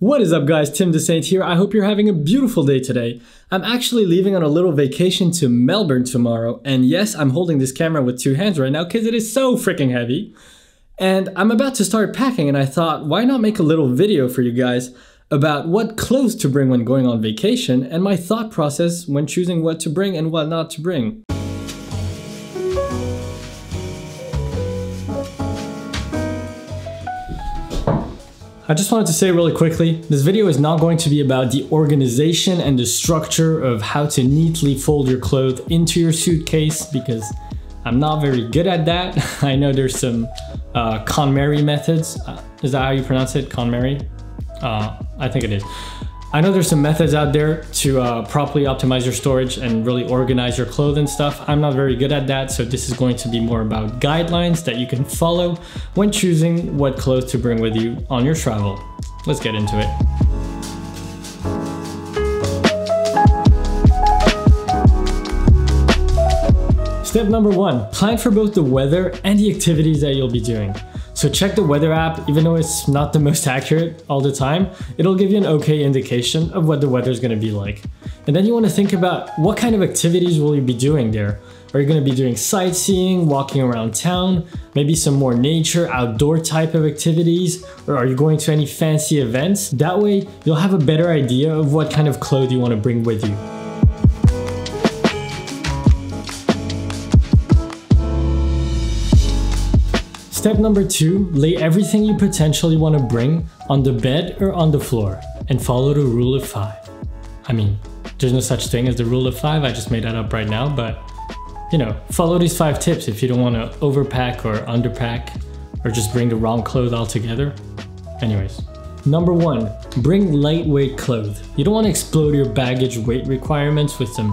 What is up guys, Tim Dessaint here. I hope you're having a beautiful day today. I'm actually leaving on a little vacation to Melbourne tomorrow, and yes, I'm holding this camera with two hands right now because it is so freaking heavy. And I'm about to start packing, and I thought, why not make a little video for you guys about what clothes to bring when going on vacation and my thought process when choosing what to bring and what not to bring. I just wanted to say really quickly, this video is not going to be about the organization and the structure of how to neatly fold your clothes into your suitcase, because I'm not very good at that. I know there's some KonMari methods. Is that how you pronounce it? KonMari? I think it is. I know there's some methods out there to properly optimize your storage and really organize your clothes and stuff. I'm not very good at that, so this is going to be more about guidelines that you can follow when choosing what clothes to bring with you on your travel. Let's get into it. Step number 1, plan for both the weather and the activities that you'll be doing. So check the weather app. Even though it's not the most accurate all the time, it'll give you an okay indication of what the weather is going to be like. And then you want to think about what kind of activities will you be doing there. Are you going to be doing sightseeing, walking around town, maybe some more nature, outdoor type of activities, or are you going to any fancy events? That way you'll have a better idea of what kind of clothes you want to bring with you. Step number 2, lay everything you potentially want to bring on the bed or on the floor and follow the rule of 5. I mean, there's no such thing as the rule of 5, I just made that up right now, but you know, follow these 5 tips if you don't want to overpack or underpack or just bring the wrong clothes altogether. Anyways. Number 1, bring lightweight clothes. You don't want to explode your baggage weight requirements with some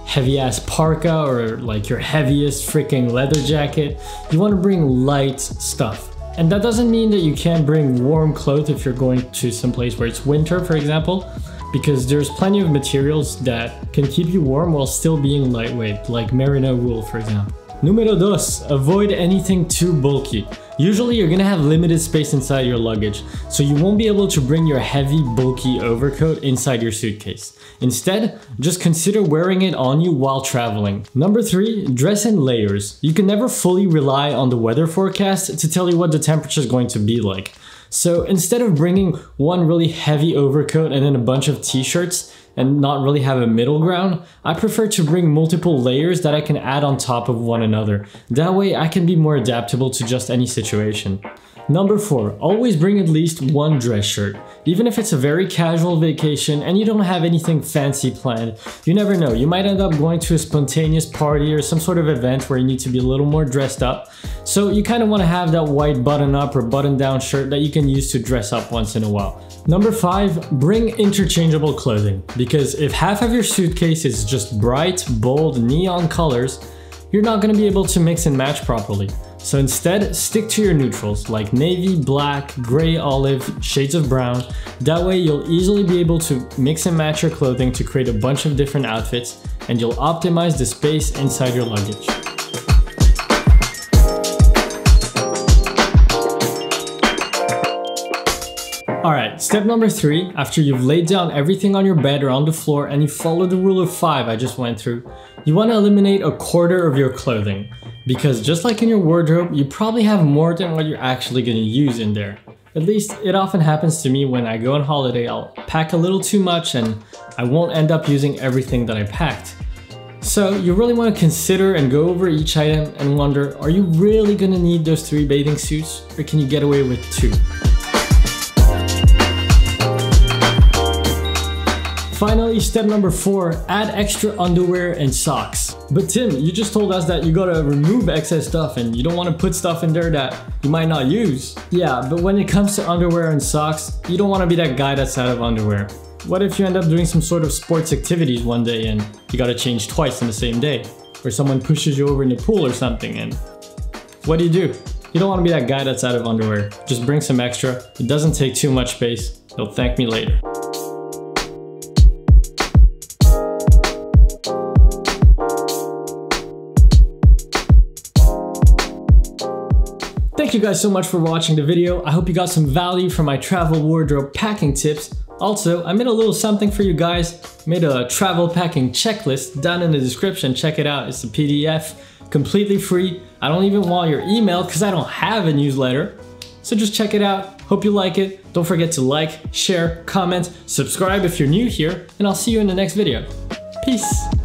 heavy ass parka or like your heaviest freaking leather jacket. You want to bring light stuff. And that doesn't mean that you can't bring warm clothes if you're going to some place where it's winter, for example, because there's plenty of materials that can keep you warm while still being lightweight, like merino wool, for example. Numero 2, avoid anything too bulky. Usually you're gonna have limited space inside your luggage, so you won't be able to bring your heavy, bulky overcoat inside your suitcase. Instead, just consider wearing it on you while traveling. Number 3, dress in layers. You can never fully rely on the weather forecast to tell you what the temperature is going to be like. So instead of bringing one really heavy overcoat and then a bunch of t-shirts and not really have a middle ground, I prefer to bring multiple layers that I can add on top of one another. That way I can be more adaptable to just any situation. Number 4, always bring at least one dress shirt. Even if it's a very casual vacation and you don't have anything fancy planned, you never know, you might end up going to a spontaneous party or some sort of event where you need to be a little more dressed up. So you kind of want to have that white button-up or button-down shirt that you can use to dress up once in a while. Number 5, bring interchangeable clothing, because if half of your suitcase is just bright, bold, neon colors, you're not going to be able to mix and match properly. So instead, stick to your neutrals like navy, black, gray, olive, shades of brown. That way you'll easily be able to mix and match your clothing to create a bunch of different outfits, and you'll optimize the space inside your luggage. Alright, step number 3, after you've laid down everything on your bed or on the floor and you follow the rule of 5 I just went through, you want to eliminate a quarter of your clothing. Because just like in your wardrobe, you probably have more than what you're actually going to use in there. At least it often happens to me when I go on holiday. I'll pack a little too much and I won't end up using everything that I packed. So you really want to consider and go over each item and wonder, are you really going to need those 3 bathing suits, or can you get away with 2? Finally, step number 4, add extra underwear and socks. But Tim, you just told us that you gotta remove excess stuff and you don't want to put stuff in there that you might not use. Yeah, but when it comes to underwear and socks, you don't want to be that guy that's out of underwear. What if you end up doing some sort of sports activities one day and you gotta change twice in the same day? Or someone pushes you over in the pool or something, and what do? You don't want to be that guy that's out of underwear. Just bring some extra. It doesn't take too much space. You'll thank me later. Thank you guys so much for watching the video. I hope you got some value from my travel wardrobe packing tips. Also, I made a little something for you guys. Made a travel packing checklist down in the description. Check it out. It's a PDF, completely free. I don't even want your email because I don't have a newsletter. So just check it out. Hope you like it. Don't forget to like, share, comment, subscribe if you're new here, and I'll see you in the next video. Peace.